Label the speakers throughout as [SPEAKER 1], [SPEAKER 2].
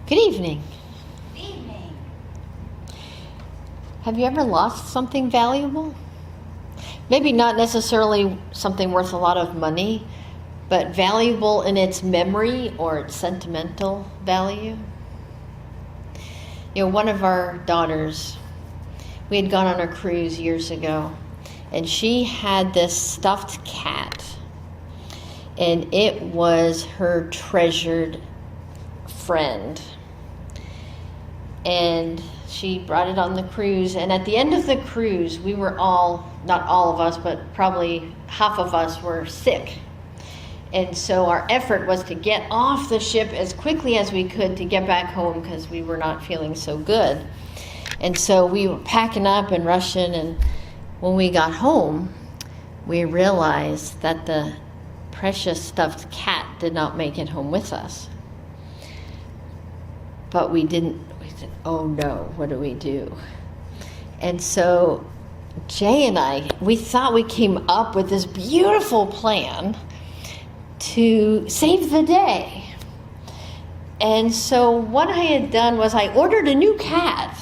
[SPEAKER 1] Good evening.
[SPEAKER 2] Evening.
[SPEAKER 1] Have you ever lost something valuable? Maybe not necessarily something worth a lot of money, but valuable in its memory or its sentimental value. You know, one of our daughters, we had gone on a cruise years ago, and she had this stuffed cat, and it was her treasured friend. And she brought it on the cruise, and at the end of the cruise, we were all, not all of us, but probably half of us were sick. And so our effort was to get off the ship as quickly as we could to get back home because we were not feeling so good. And so we were packing up and rushing, and when we got home, we realized that the precious stuffed cat did not make it home with us. But we said, oh no, what do we do? And so Jay and I, we thought we came up with this beautiful plan to save the day. And so what I had done was I ordered a new cat.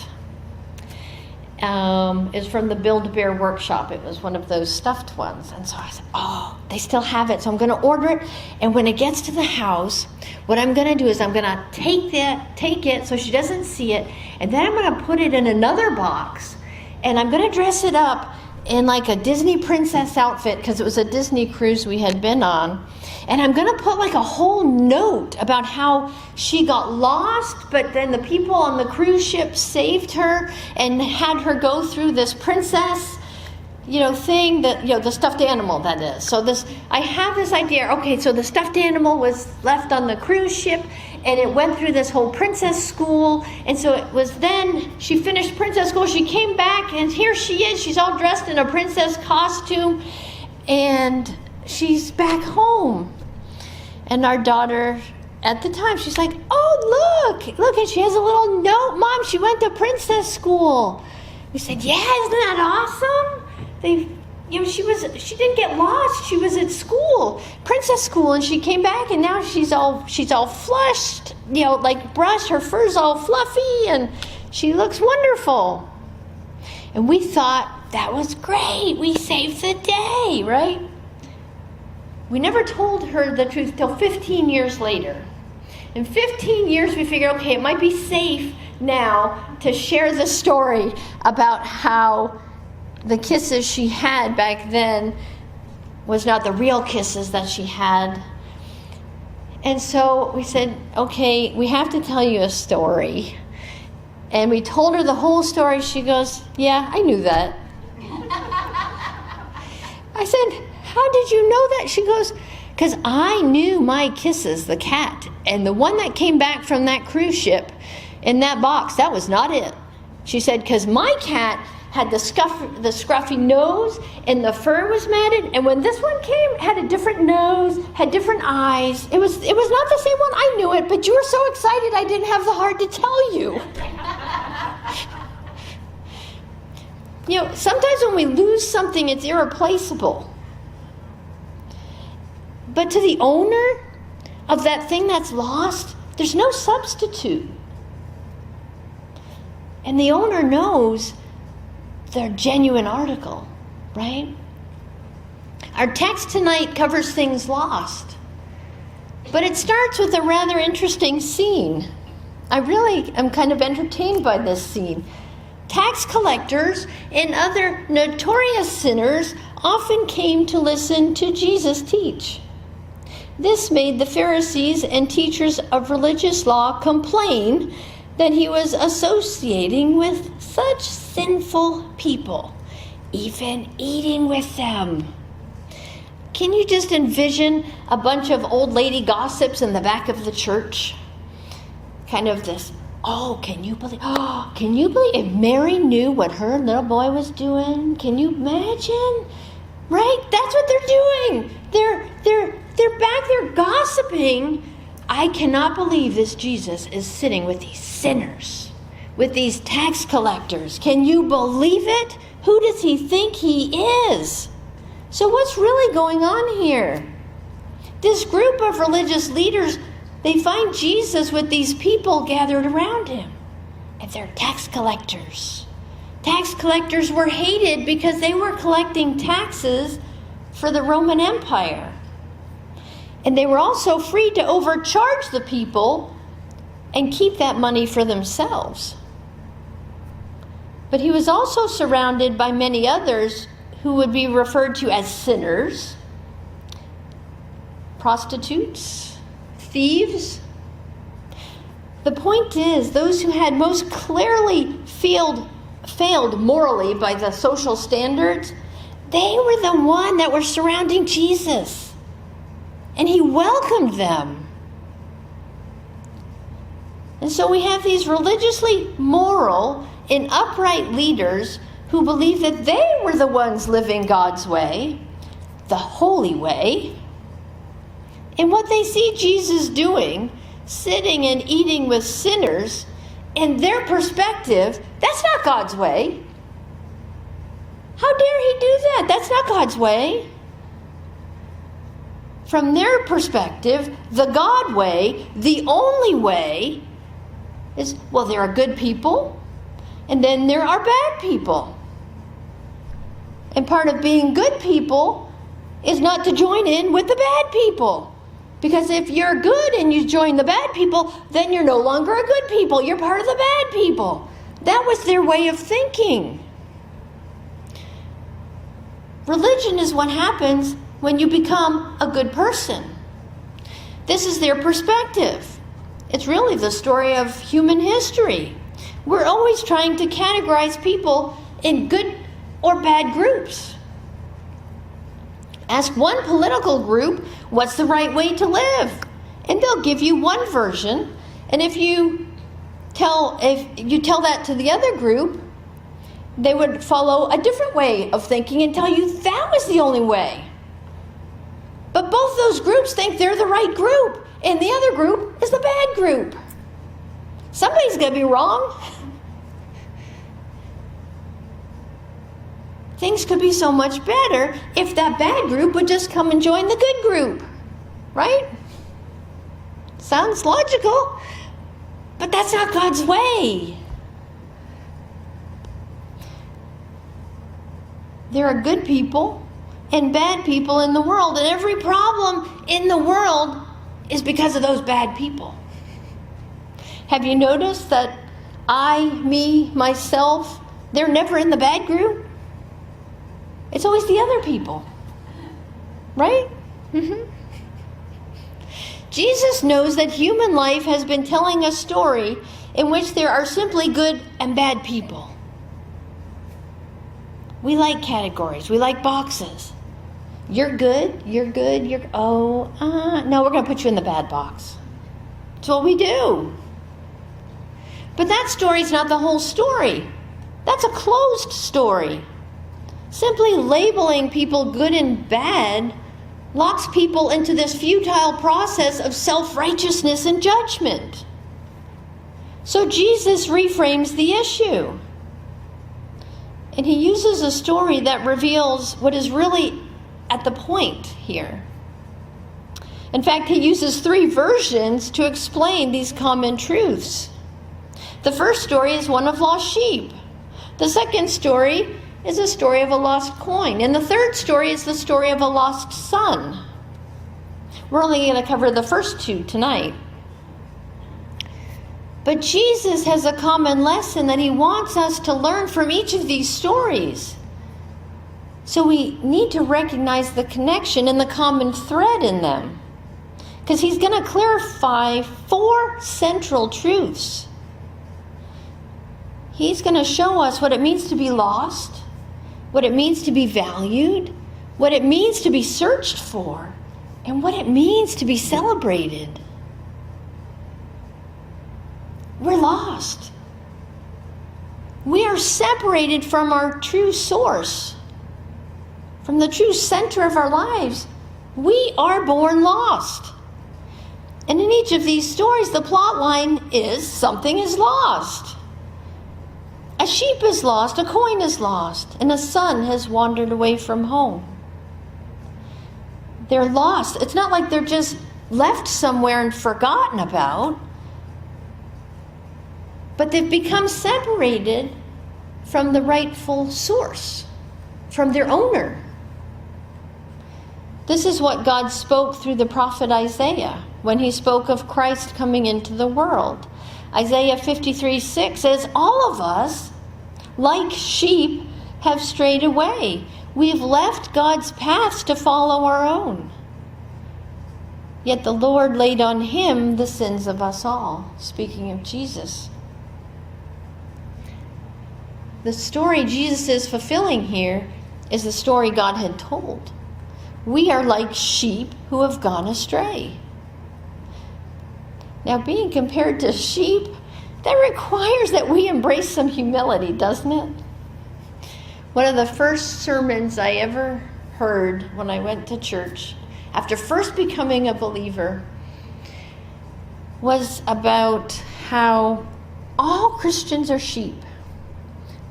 [SPEAKER 1] It's from the Build-A-Bear workshop. It was one of those stuffed ones. And so I said, oh, they still have it. So I'm going to order it. And when it gets to the house, what I'm going to do is I'm going to take it so she doesn't see it. And then I'm going to put it in another box. And I'm going to dress it up in like a Disney princess outfit because it was a Disney cruise we had been on. And I'm going to put like a whole note about how she got lost, but then the people on the cruise ship saved her and had her go through this princess, thing that, the stuffed animal that is. So I have this idea, okay, so the stuffed animal was left on the cruise ship and it went through this whole princess school. And so it was then she finished princess school, she came back and here she is, she's all dressed in a princess costume and she's back home. And our daughter, at the time, she's like, oh, look, and she has a little note. Mom, she went to princess school. We said, yeah, isn't that awesome? She didn't get lost. She was at school, princess school, and she came back, and now she's all flushed, like brushed. Her fur's all fluffy, and she looks wonderful. And we thought, that was great. We saved the day, right? We never told her the truth till 15 years later. In 15 years, we figured, okay, it might be safe now to share the story about how the kisses she had back then was not the real kisses that she had. And so we said, okay, we have to tell you a story. And we told her the whole story. She goes, yeah, I knew that. I said, how did you know that? She goes, because I knew my Kisses, the cat, and the one that came back from that cruise ship in that box, that was not it. She said, because my cat had the scruffy nose and the fur was matted, and when this one came, it had a different nose, had different eyes. It was not the same one. I knew it, but you were so excited I didn't have the heart to tell you. Sometimes when we lose something, it's irreplaceable. But to the owner of that thing that's lost, there's no substitute. And the owner knows their genuine article, right? Our text tonight covers things lost. But it starts with a rather interesting scene. I really am kind of entertained by this scene. Tax collectors and other notorious sinners often came to listen to Jesus teach. This made the Pharisees and teachers of religious law complain that he was associating with such sinful people, even eating with them. Can you just envision a bunch of old lady gossips in the back of the church? Kind of this, can you believe if Mary knew what her little boy was doing? Can you imagine? Right? That's what they're doing. They're back there gossiping. I cannot believe this Jesus is sitting with these sinners, with these tax collectors. Can you believe it? Who does he think he is? So what's really going on here? This group of religious leaders they find Jesus with these people gathered around him. And they're tax collectors. Tax collectors were hated because they were collecting taxes for the Roman Empire. And they were also free to overcharge the people and keep that money for themselves. But he was also surrounded by many others who would be referred to as sinners, prostitutes, thieves. The point is, those who had most clearly failed morally by the social standards, they were the one that were surrounding Jesus. And he welcomed them. And so we have these religiously moral and upright leaders who believe that they were the ones living God's way, the holy way. And what they see Jesus doing, sitting and eating with sinners, in their perspective, that's not God's way. How dare he do that? That's not God's way. From their perspective, the God way, the only way, is, well, there are good people, and then there are bad people. And part of being good people is not to join in with the bad people. Because if you're good and you join the bad people, then you're no longer a good people. You're part of the bad people. That was their way of thinking. Religion is what happens when you become a good person. This is their perspective. It's really the story of human history. We're always trying to categorize people in good or bad groups. Ask one political group, what's the right way to live? And they'll give you one version. And if you tell that to the other group, they would follow a different way of thinking and tell you that was the only way. But both those groups think they're the right group, and the other group is the bad group. Somebody's going to be wrong. Things could be so much better if that bad group would just come and join the good group. Right? Sounds logical, but that's not God's way. There are good people and bad people in the world, and every problem in the world is because of those bad people. Have you noticed that I, me, myself, they're never in the bad group? It's always the other people. Right? Mm-hmm. Jesus knows that human life has been telling a story in which there are simply good and bad people. We like categories. We like boxes. You're good, no, we're going to put you in the bad box. That's what we do. But that story's not the whole story. That's a closed story. Simply labeling people good and bad locks people into this futile process of self-righteousness and judgment. So Jesus reframes the issue. And he uses a story that reveals what is really at the point here. In fact, he uses 3 versions to explain these common truths. The first story is one of lost sheep. The second story is a story of a lost coin. And the third story is the story of a lost son. We're only going to cover the first 2 tonight. But Jesus has a common lesson that he wants us to learn from each of these stories. So we need to recognize the connection and the common thread in them. Because he's going to clarify 4 central truths. He's going to show us what it means to be lost, what it means to be valued, what it means to be searched for, and what it means to be celebrated. We're lost. We are separated from our true source, from the true center of our lives. We are born lost. And in each of these stories, the plot line is something is lost. A sheep is lost, a coin is lost, and a son has wandered away from home. They're lost. It's not like they're just left somewhere and forgotten about, but they've become separated from the rightful source, from their owner. This is what God spoke through the prophet Isaiah when he spoke of Christ coming into the world. Isaiah 53:6 says, all of us, like sheep, have strayed away. We've left God's paths to follow our own. Yet the Lord laid on him the sins of us all. Speaking of Jesus. The story Jesus is fulfilling here is the story God had told. We are like sheep who have gone astray. Now, being compared to sheep, that requires that we embrace some humility, doesn't it? One of the first sermons I ever heard when I went to church, after first becoming a believer, was about how all Christians are sheep.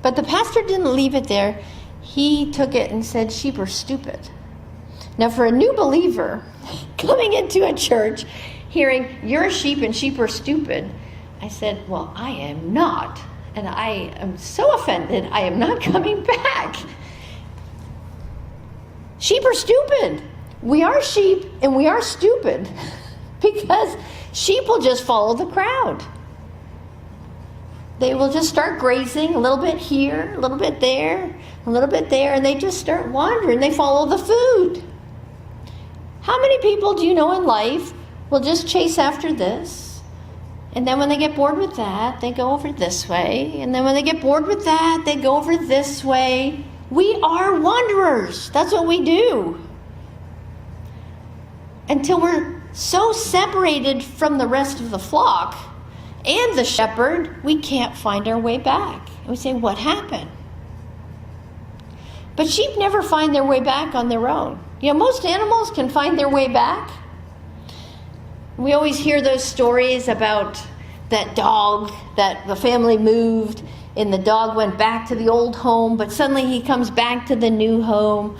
[SPEAKER 1] But the pastor didn't leave it there. He took it and said, sheep are stupid. Now, for a new believer coming into a church, hearing you're a sheep and sheep are stupid, I said, well, I am not. And I am so offended, I am not coming back. Sheep are stupid. We are sheep and we are stupid because sheep will just follow the crowd. They will just start grazing a little bit here, a little bit there, a little bit there, and they just start wandering. They follow the food. How many people do you know in life will just chase after this? And then when they get bored with that, they go over this way. And then when they get bored with that, they go over this way. We are wanderers. That's what we do. Until we're so separated from the rest of the flock and the shepherd, we can't find our way back. And we say, what happened? But sheep never find their way back on their own. You know, most animals can find their way back. We always hear those stories about that dog that the family moved and the dog went back to the old home, but suddenly he comes back to the new home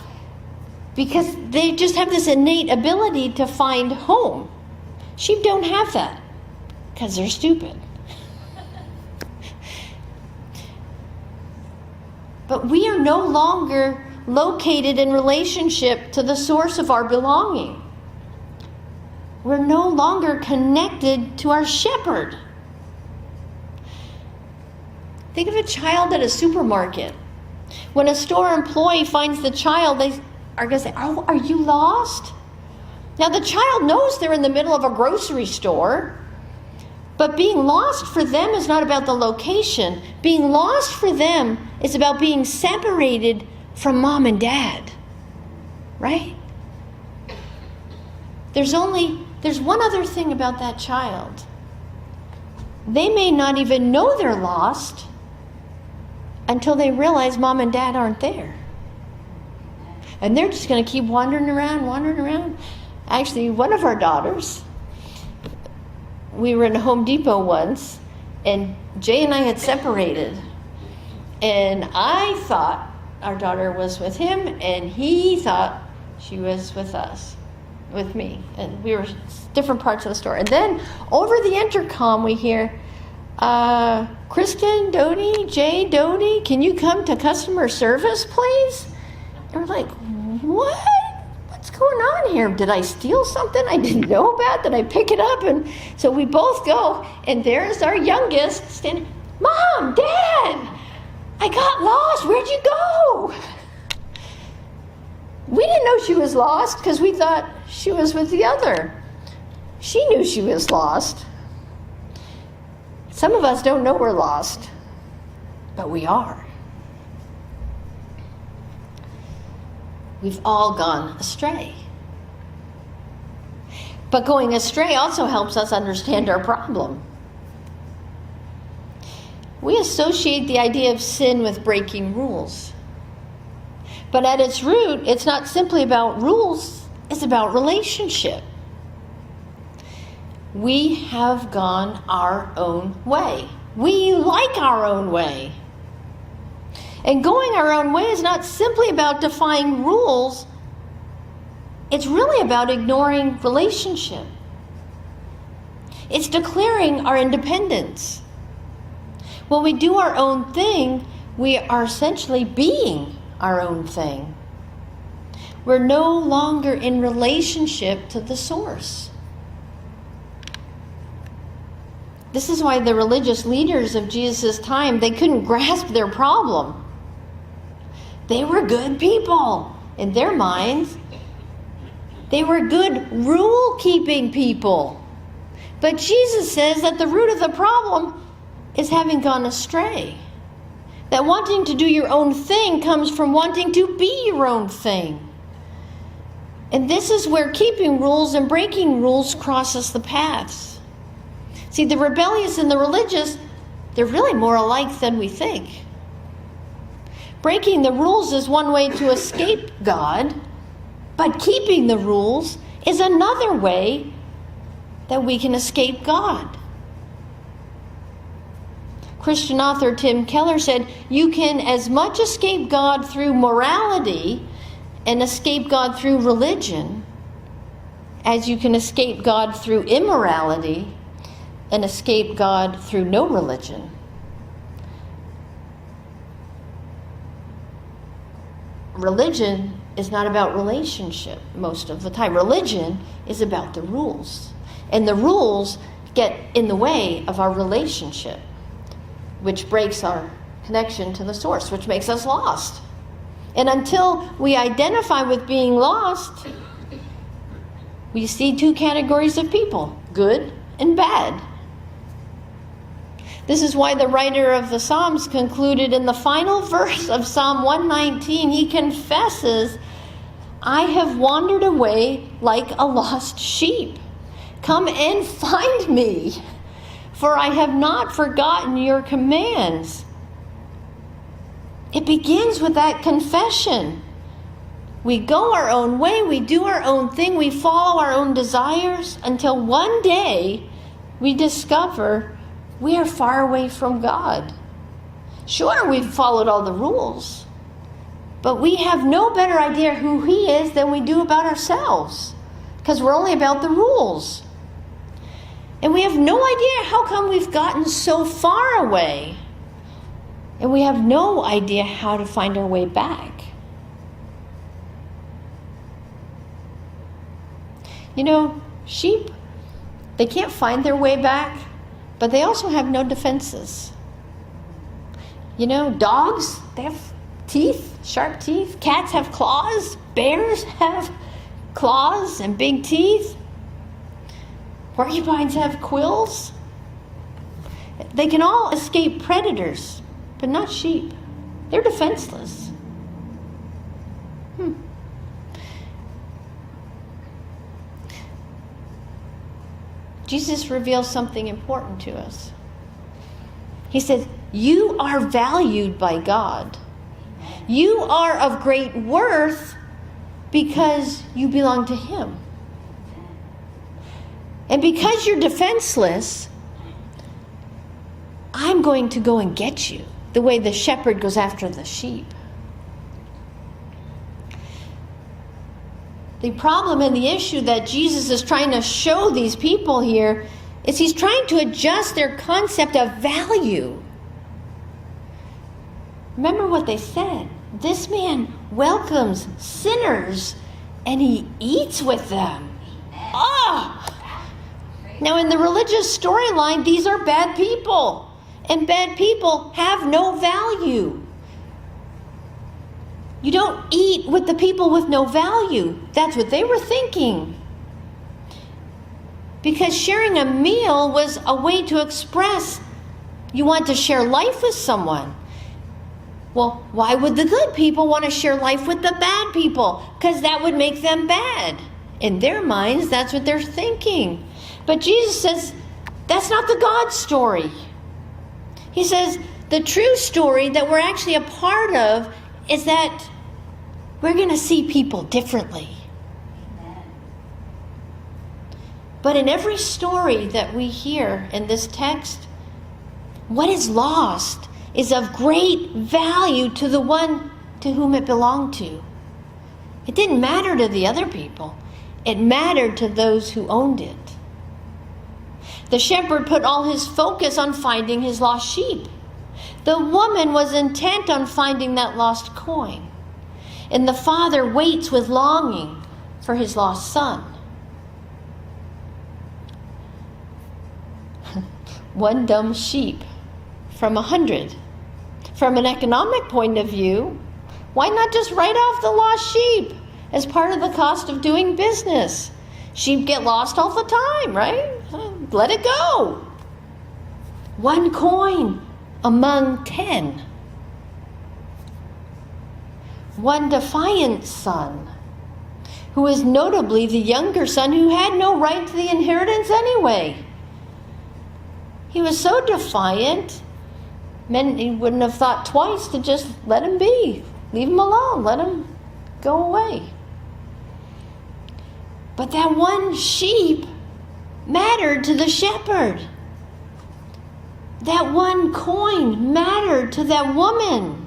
[SPEAKER 1] because they just have this innate ability to find home. Sheep don't have that because they're stupid. But we are no longer located in relationship to the source of our belonging. We're no longer connected to our shepherd. Think of a child at a supermarket. When a store employee finds the child, they are going to say, oh, are you lost? Now, the child knows they're in the middle of a grocery store, but being lost for them is not about the location. Being lost for them is about being separated from mom and dad, right? There's one other thing about that child. They may not even know they're lost until they realize mom and dad aren't there. And they're just going to keep wandering around. Actually, one of our daughters, we were in Home Depot once, and Jay and I had separated. And I thought our daughter was with him, and he thought she was with us, with me. And we were different parts of the store. And then over the intercom we hear, Kristen, Dodie, Jay, Dodie, can you come to customer service, please? And we're like, what? What's going on here? Did I steal something I didn't know about? Did I pick it up? And so we both go, and there's our youngest standing, Mom, Dad, I got lost. Where'd you go? We didn't know she was lost because we thought she was with the other. She knew she was lost. Some of us don't know we're lost, but we are. We've all gone astray. But going astray also helps us understand our problem. We associate the idea of sin with breaking rules. But at its root, it's not simply about rules, it's about relationship. We have gone our own way. We like our own way. And going our own way is not simply about defying rules. It's really about ignoring relationship. It's declaring our independence. When we do our own thing, we are essentially being our own thing. We're no longer in relationship to the source. This is why the religious leaders of Jesus' time, they couldn't grasp their problem. They were good people in their minds. They were good rule-keeping people. But Jesus says that the root of the problem is having gone astray. That wanting to do your own thing comes from wanting to be your own thing. And this is where keeping rules and breaking rules crosses the paths. See, the rebellious and the religious, they're really more alike than we think. Breaking the rules is one way to escape God, but keeping the rules is another way that we can escape God. Christian author Tim Keller said, you can as much escape God through morality and escape God through religion as you can escape God through immorality and escape God through no religion. Religion is not about relationship most of the time. Religion is about the rules. And the rules get in the way of our relationship, which breaks our connection to the source, which makes us lost. And until we identify with being lost, we see two categories of people, good and bad. This is why the writer of the Psalms concluded in the final verse of Psalm 119, he confesses, I have wandered away like a lost sheep. Come and find me, for I have not forgotten your commands. It begins with that confession. We go our own way, we do our own thing, we follow our own desires until one day we discover we are far away from God. Sure, we've followed all the rules, but we have no better idea who He is than we do about ourselves, because we're only about the rules. And we have no idea how come we've gotten so far away, and we have no idea how to find our way back. You know, sheep, they can't find their way back, but they also have no defenses. You know, dogs, they have teeth, sharp teeth. Cats have claws. Bears have claws and big teeth. Porcupines have quills. They can all escape predators, but not sheep. They're defenseless. Jesus reveals something important to us. He says, you are valued by God. You are of great worth because you belong to Him. And because you're defenseless, I'm going to go and get you, the way the shepherd goes after the sheep. The problem and the issue that Jesus is trying to show these people here is He's trying to adjust their concept of value. Remember what they said. This man welcomes sinners and He eats with them. Now in the religious storyline, these are bad people. And bad people have no value. You don't eat with the people with no value. That's what they were thinking. Because sharing a meal was a way to express you want to share life with someone. Well, why would the good people want to share life with the bad people? Because that would make them bad. In their minds, that's what they're thinking. But Jesus says, that's not the God story. He says, the true story that we're actually a part of is that we're going to see people differently. Amen. But in every story that we hear in this text, what is lost is of great value to the one to whom it belonged to. It didn't matter to the other people. It mattered to those who owned it. The shepherd put all his focus on finding his lost sheep. The woman was intent on finding that lost coin. And the father waits with longing for his lost son. One dumb sheep from 100. From an economic point of view, why not just write off the lost sheep as part of the cost of doing business? Sheep get lost all the time, right? Let it go. 1 coin among 10. One defiant son, who is notably the younger son who had no right to the inheritance anyway. He was so defiant, he wouldn't have thought twice to just let him be. Leave him alone. Let him go away. But that one sheep mattered to the shepherd. That 1 coin mattered to that woman.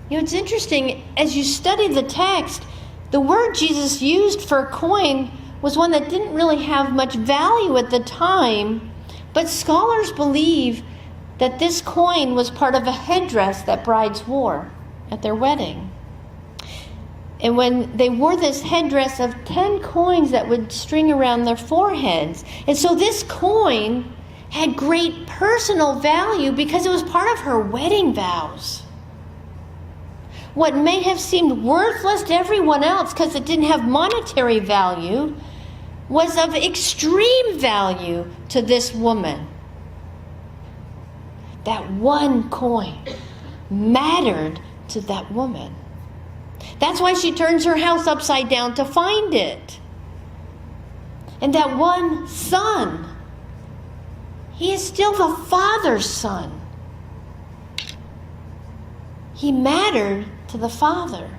[SPEAKER 1] You know, it's interesting, as you study the text, the word Jesus used for coin was one that didn't really have much value at the time, but scholars believe that this coin was part of a headdress that brides wore at their wedding. And when they wore this headdress of 10 coins that would string around their foreheads. And so this coin had great personal value because it was part of her wedding vows. What may have seemed worthless to everyone else because it didn't have monetary value was of extreme value to this woman. That 1 coin mattered to that woman. That's why she turns her house upside down to find it. And that 1 son, he is still the father's son. He mattered to the father.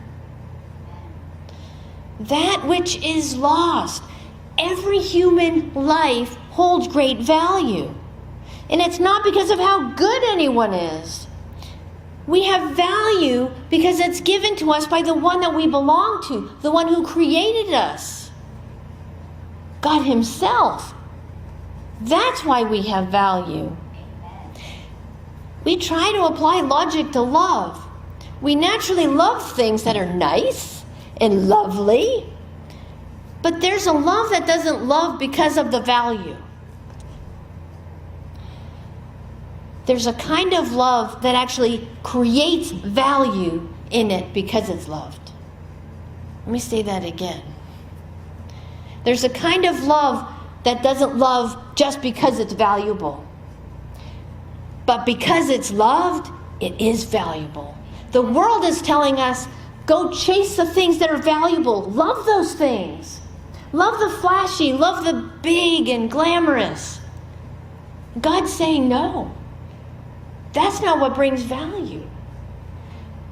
[SPEAKER 1] That which is lost. Every human life holds great value. And it's not because of how good anyone is. We have value because it's given to us by the one that we belong to, the one who created us, God himself. That's why we have value. We try to apply logic to love. We naturally love things that are nice and lovely, but there's a love that doesn't love because of the value. There's a kind of love that actually creates value in it because it's loved. Let me say that again. There's a kind of love that doesn't love just because it's valuable. But because it's loved, it is valuable. The world is telling us, go chase the things that are valuable. Love those things. Love the flashy. Love the big and glamorous. God's saying no. That's not what brings value.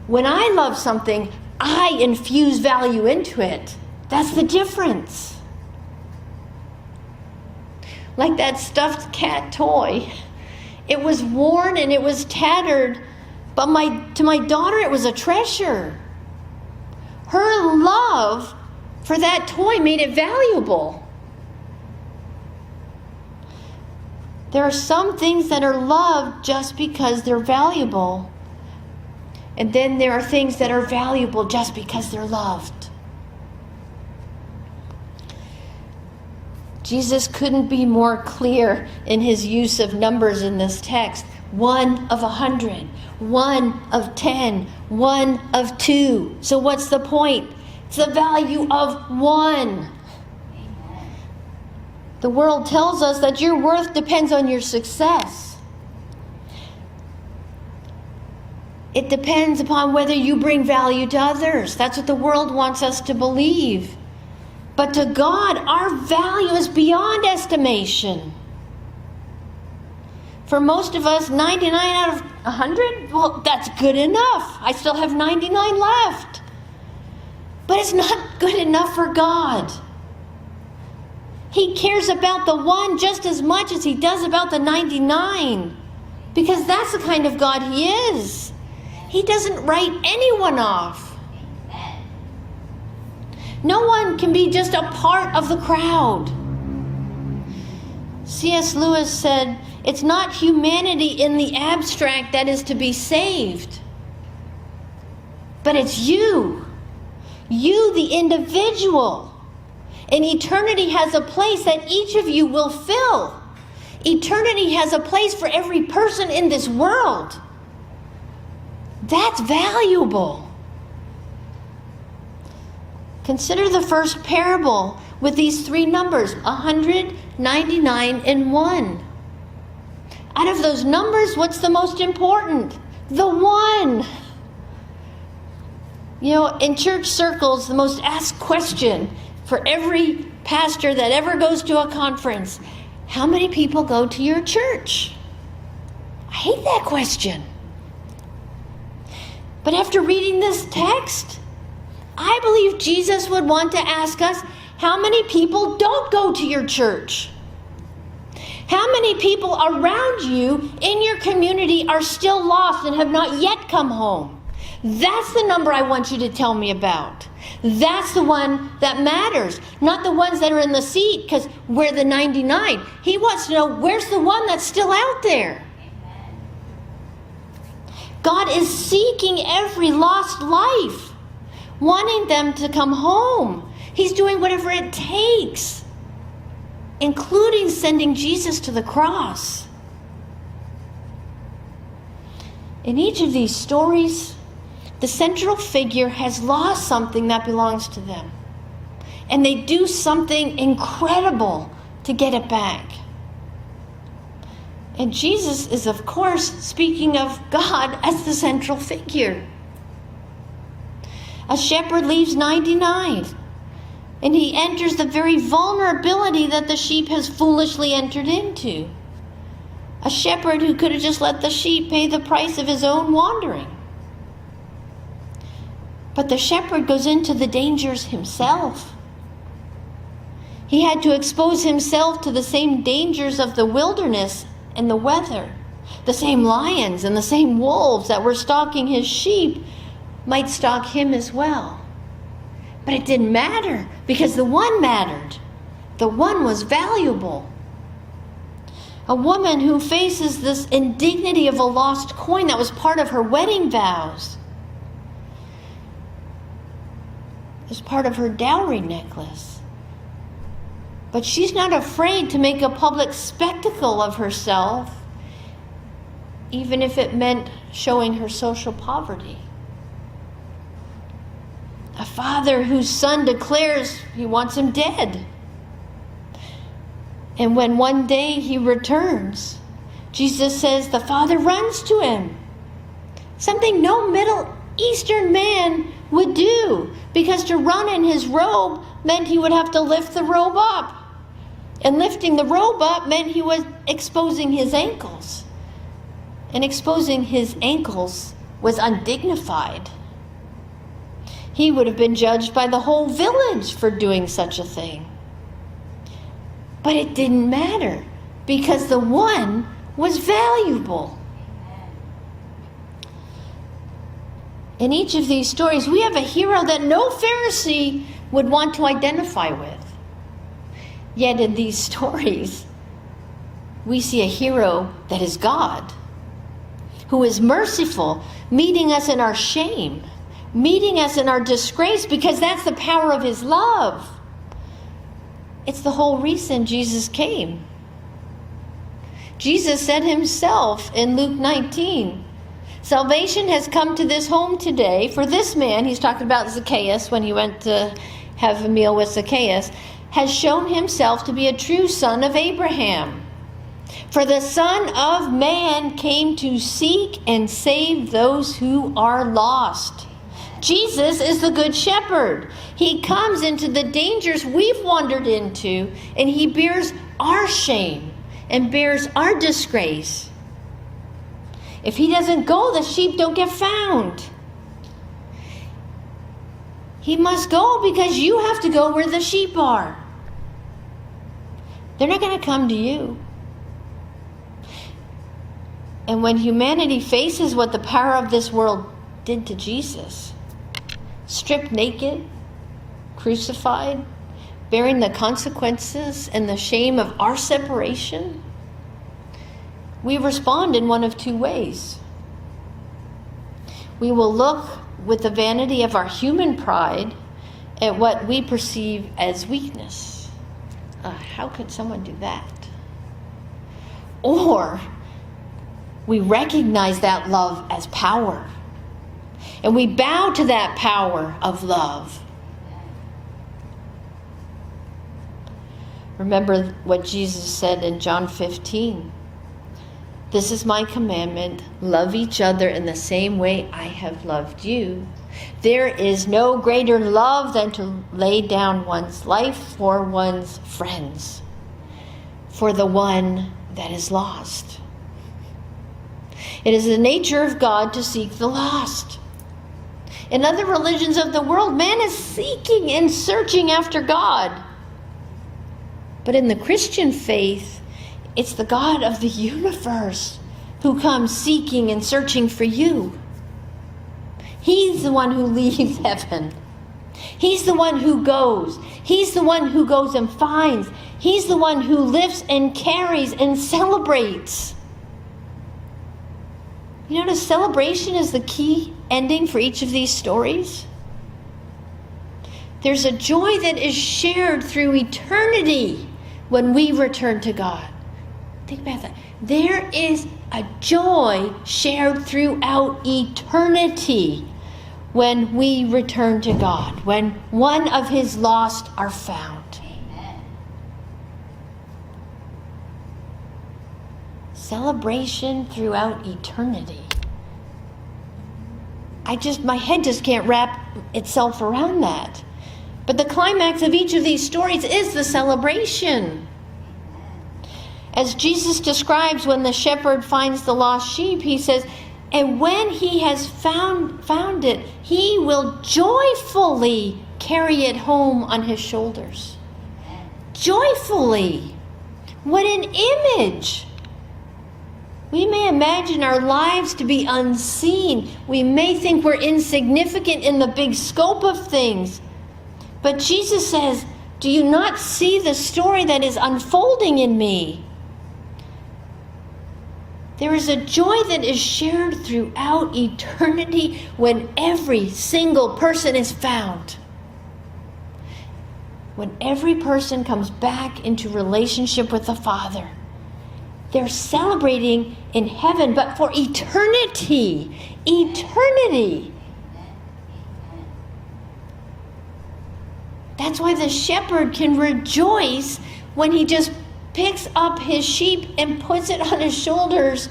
[SPEAKER 1] When I love something, I infuse value into it. That's the difference. Like that stuffed cat toy. It was worn and it was tattered, but to my daughter it was a treasure. Her love for that toy made it valuable. There are some things that are loved just because they're valuable. And then there are things that are valuable just because they're loved. Jesus couldn't be more clear in his use of numbers in this text. 1 of 100, 1 of 10, 1 of 2. So what's the point? It's the value of 1. The world tells us that your worth depends on your success. It depends upon whether you bring value to others. That's what the world wants us to believe. But to God, our value is beyond estimation. For most of us, 99 out of 100, well, that's good enough. I still have 99 left. But it's not good enough for God. He cares about the 1 just as much as he does about the 99. Because that's the kind of God he is. He doesn't write anyone off. No one can be just a part of the crowd. C.S. Lewis said, it's not humanity in the abstract that is to be saved, but it's you. You, the individual. And eternity has a place that each of you will fill. Eternity has a place for every person in this world. That's valuable. Consider the first parable with these three numbers, 100, 99, and 1. Out of those numbers, what's the most important? The 1. You know, in church circles, the most asked question for every pastor that ever goes to a conference, how many people go to your church? I hate that question. But after reading this text, I believe Jesus would want to ask us, how many people don't go to your church? How many people around you in your community are still lost and have not yet come home? That's the number I want you to tell me about. That's the one that matters, not the ones that are in the seat, because we're the 99. He wants to know, where's the one that's still out there? God is seeking every lost life, wanting them to come home. He's doing whatever it takes, including sending Jesus to the cross. In each of these stories, the central figure has lost something that belongs to them. And they do something incredible to get it back. And Jesus is, of course, speaking of God as the central figure. A shepherd leaves 99, and he enters the very vulnerability that the sheep has foolishly entered into. A shepherd who could have just let the sheep pay the price of his own wandering. But the shepherd goes into the dangers himself. He had to expose himself to the same dangers of the wilderness and the weather. The same lions and the same wolves that were stalking his sheep might stalk him as well. But it didn't matter, because the one mattered. The one was valuable. A woman who faces this indignity of a lost coin that was part of her wedding vows. As part of her dowry necklace. But she's not afraid to make a public spectacle of herself, even if it meant showing her social poverty. A father whose son declares he wants him dead. And when one day he returns, Jesus says the father runs to him. Something no Middle Eastern man would do, because to run in his robe meant he would have to lift the robe up. And lifting the robe up meant he was exposing his ankles. And exposing his ankles was undignified. He would have been judged by the whole village for doing such a thing. But it didn't matter, because the one was valuable. In each of these stories, we have a hero that no Pharisee would want to identify with. Yet in these stories, we see a hero that is God, who is merciful, meeting us in our shame, meeting us in our disgrace, because that's the power of his love. It's the whole reason Jesus came. Jesus said himself in Luke 19, salvation has come to this home today, for this man, he's talking about Zacchaeus when he went to have a meal with Zacchaeus, has shown himself to be a true son of Abraham. For the Son of Man came to seek and save those who are lost. Jesus is the Good Shepherd. He comes into the dangers we've wandered into, and he bears our shame and bears our disgrace. If he doesn't go, the sheep don't get found. He must go because you have to go where the sheep are. They're not going to come to you. And when humanity faces what the power of this world did to Jesus, stripped naked, crucified, bearing the consequences and the shame of our separation, we respond in one of two ways. We will look with the vanity of our human pride at what we perceive as weakness. How could someone do that? Or we recognize that love as power, and we bow to that power of love. Remember what Jesus said in John 15. This is my commandment, love each other in the same way I have loved you. There is no greater love than to lay down one's life for one's friends, for the one that is lost. It is the nature of God to seek the lost. In other religions of the world, man is seeking and searching after God. But in the Christian faith, it's the God of the universe who comes seeking and searching for you. He's the one who leaves heaven. He's the one who goes. He's the one who goes and finds. He's the one who lifts and carries and celebrates. You notice celebration is the key ending for each of these stories. There's a joy that is shared through eternity when we return to God. Think about that. There is a joy shared throughout eternity when we return to God, when one of his lost are found. Amen. Celebration throughout eternity. My head just can't wrap itself around that. But the climax of each of these stories is the celebration. As Jesus describes when the shepherd finds the lost sheep, he says, and when he has found it, he will joyfully carry it home on his shoulders. Joyfully. What an image. We may imagine our lives to be unseen. We may think we're insignificant in the big scope of things. But Jesus says, do you not see the story that is unfolding in me? There is a joy that is shared throughout eternity when every single person is found. When every person comes back into relationship with the Father. They're celebrating in heaven, but for eternity. Eternity. That's why the shepherd can rejoice when he just picks up his sheep and puts it on his shoulders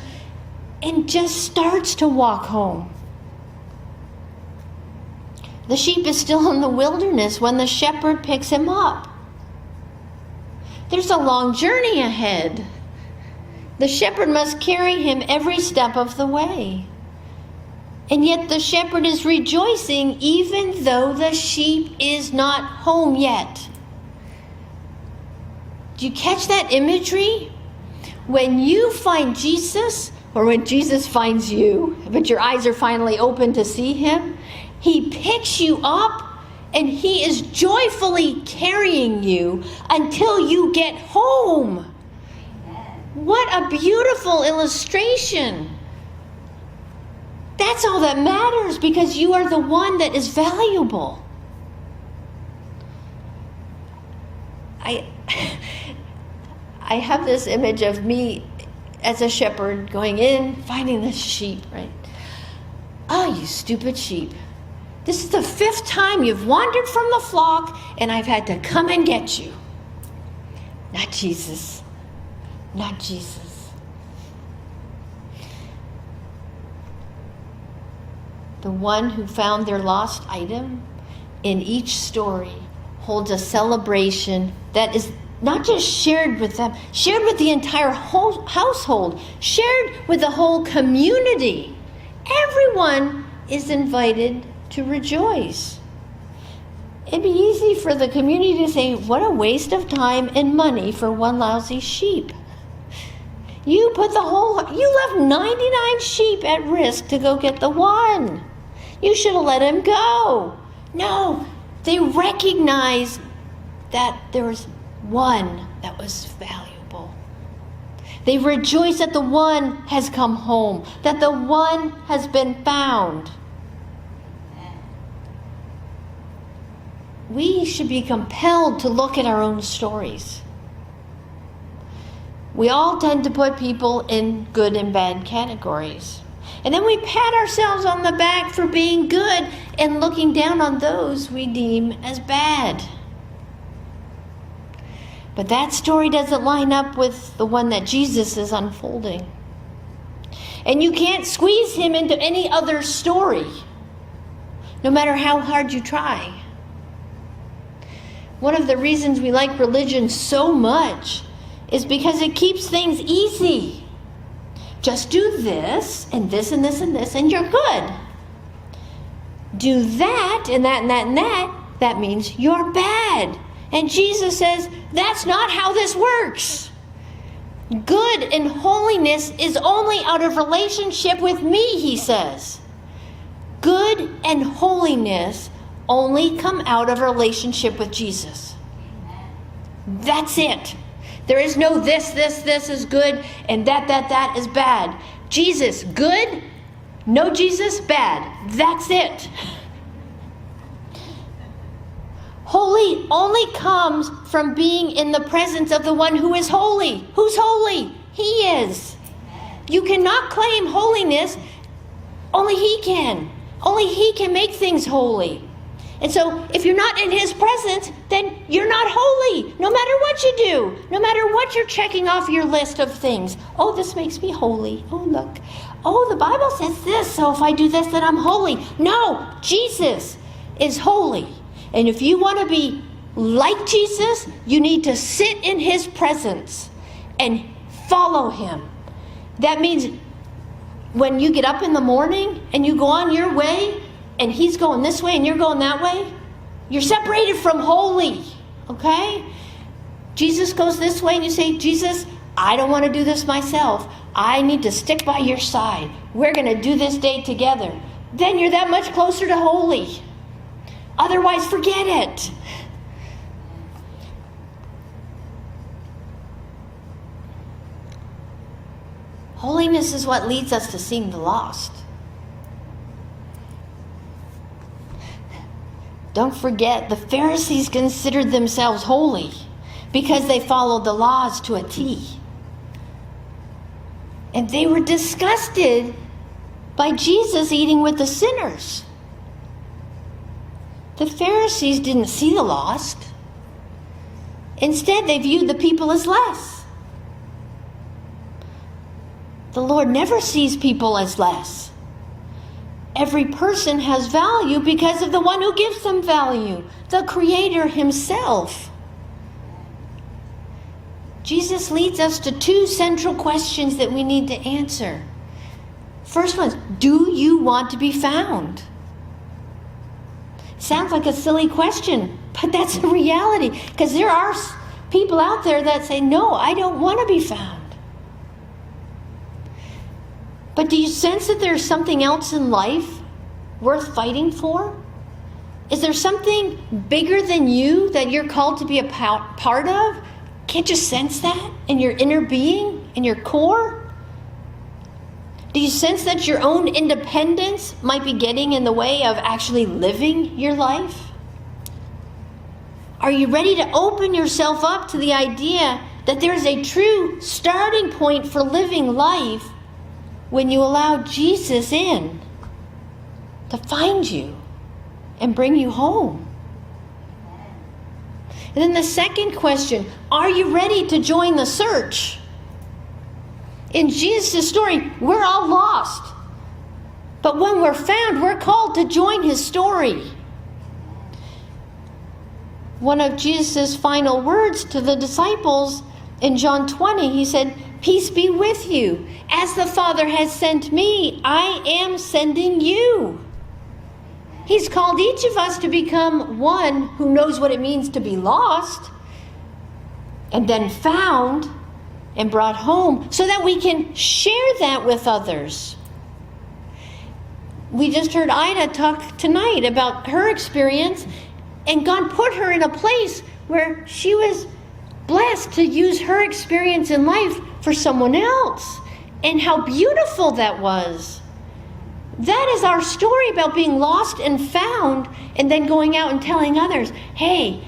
[SPEAKER 1] and just starts to walk home. The sheep is still in the wilderness when the shepherd picks him up. There's a long journey ahead. The shepherd must carry him every step of the way. And yet the shepherd is rejoicing even though the sheep is not home yet. Do you catch that imagery? When you find Jesus, or when Jesus finds you, but your eyes are finally open to see him, he picks you up and he is joyfully carrying you until you get home. What a beautiful illustration. That's all that matters because you are the one that is valuable. I have this image of me as a shepherd going in, finding the sheep, right? Oh, you stupid sheep. This is the 5th time you've wandered from the flock and I've had to come and get you. Not Jesus. Not Jesus. The one who found their lost item in each story holds a celebration that is not just shared with them, shared with the entire whole household, shared with the whole community. Everyone is invited to rejoice. It'd be easy for the community to say, what a waste of time and money for one lousy sheep. You left 99 sheep at risk to go get the one. You should have let him go. No, they recognize that there was one that was valuable. They rejoice that the one has come home, that the one has been found. We should be compelled to look at our own stories. We all tend to put people in good and bad categories. And then we pat ourselves on the back for being good and looking down on those we deem as bad. But that story doesn't line up with the one that Jesus is unfolding. And you can't squeeze him into any other story, no matter how hard you try. One of the reasons we like religion so much is because it keeps things easy. Just do this, and this, and this, and this, and you're good. Do that, and that, and that, and that. That means you're bad. And Jesus says, that's not how this works. Good and holiness is only out of relationship with me, he says. Good and holiness only come out of relationship with Jesus. That's it. There is no this is good, and that is bad. Jesus, good. No Jesus, bad. That's it. Holy only comes from being in the presence of the one who is holy. Who's holy? He is. You cannot claim holiness. Only he can. Only he can make things holy. And so if you're not in his presence, then you're not holy. No matter what you do. No matter what you're checking off your list of things. Oh, this makes me holy. Oh, look. Oh, the Bible says this, so if I do this, then I'm holy. No, Jesus is holy. And if you want to be like Jesus, you need to sit in his presence and follow him. That means when you get up in the morning and you go on your way and he's going this way and you're going that way, you're separated from holy, okay? Jesus goes this way and you say, Jesus, I don't want to do this myself. I need to stick by your side. We're going to do this day together. Then you're that much closer to holy. Otherwise, forget it. Holiness is what leads us to seeing the lost. Don't forget, the Pharisees considered themselves holy because they followed the laws to a T. And they were disgusted by Jesus eating with the sinners. The Pharisees didn't see the lost. Instead, they viewed the people as less. The Lord never sees people as less. Every person has value because of the one who gives them value, the Creator himself. Jesus leads us to two central questions that we need to answer. First one is, do you want to be found? Sounds like a silly question, but that's a reality. Because there are people out there that say, no, I don't want to be found. But do you sense that there's something else in life worth fighting for? Is there something bigger than you that you're called to be a part of? Can't you sense that in your inner being, in your core? Do you sense that your own independence might be getting in the way of actually living your life? Are you ready to open yourself up to the idea that there is a true starting point for living life when you allow Jesus in to find you and bring you home? And then the second question, are you ready to join the search? In Jesus' story, we're all lost. But when we're found, we're called to join his story. One of Jesus' final words to the disciples in John 20, he said, peace be with you. As the Father has sent me, I am sending you. He's called each of us to become one who knows what it means to be lost and then found and brought home so that we can share that with others. We just heard Ida talk tonight about her experience, and God put her in a place where she was blessed to use her experience in life for someone else. And how beautiful that was. That is our story about being lost and found, and then going out and telling others, hey,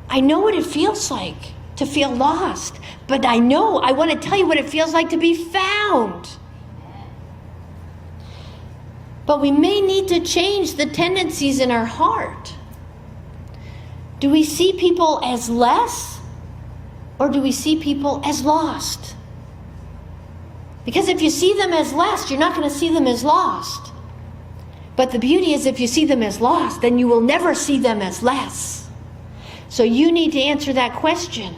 [SPEAKER 1] I know what it feels like to feel lost, but I want to tell you what it feels like to be found. But we may need to change the tendencies in our heart. Do we see people as less, or do we see people as lost? Because if you see them as less, you're not going to see them as lost. But the beauty is, if you see them as lost, then you will never see them as less. So you need to answer that question.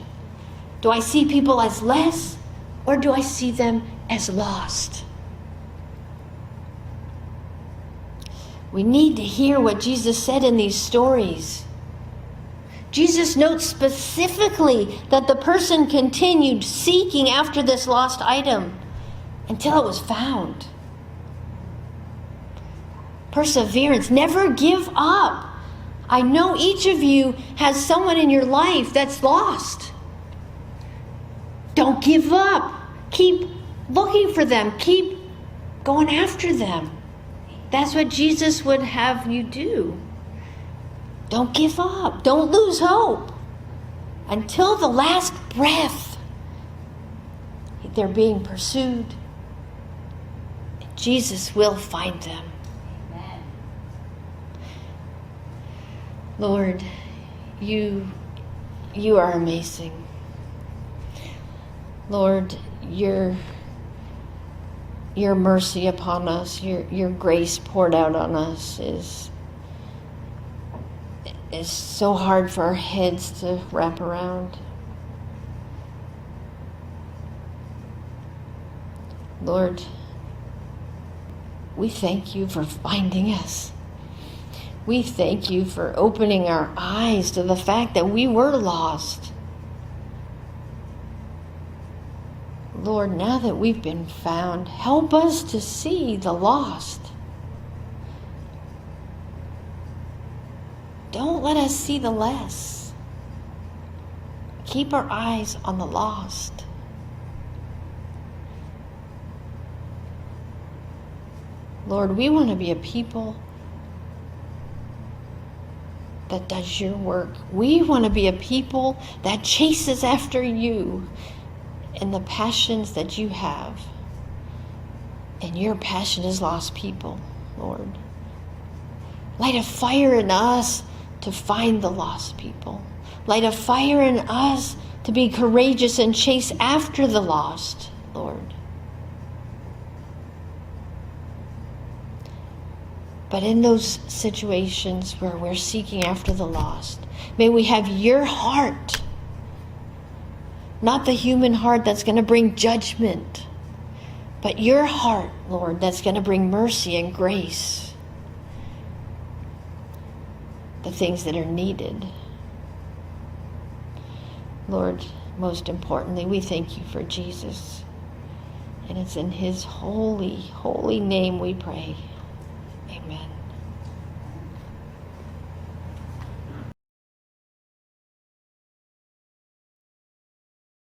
[SPEAKER 1] Do I see people as less, or do I see them as lost? We need to hear what Jesus said in these stories. Jesus notes specifically that the person continued seeking after this lost item until it was found. Perseverance. Never give up. I know each of you has someone in your life that's lost. Don't give up. Keep looking for them. Keep going after them. That's what Jesus would have you do. Don't give up. Don't lose hope. Until the last breath, they're being pursued. Jesus will find them. Amen. Lord, you are amazing. Lord, your mercy upon us, your grace poured out on us is so hard for our heads to wrap around. Lord, we thank you for finding us. We thank you for opening our eyes to the fact that we were lost. Lord, now that we've been found, help us to see the lost. Don't let us see the less. Keep our eyes on the lost. Lord, we want to be a people that does your work. We want to be a people that chases after you and the passions that you have. And your passion is lost people, Lord. Light a fire in us to find the lost people. Light a fire in us to be courageous and chase after the lost, Lord. But in those situations where we're seeking after the lost, may we have your heart, not the human heart that's going to bring judgment, but your heart, Lord, that's going to bring mercy and grace, the things that are needed. Lord, most importantly, we thank you for Jesus. And it's in his holy, holy name we pray.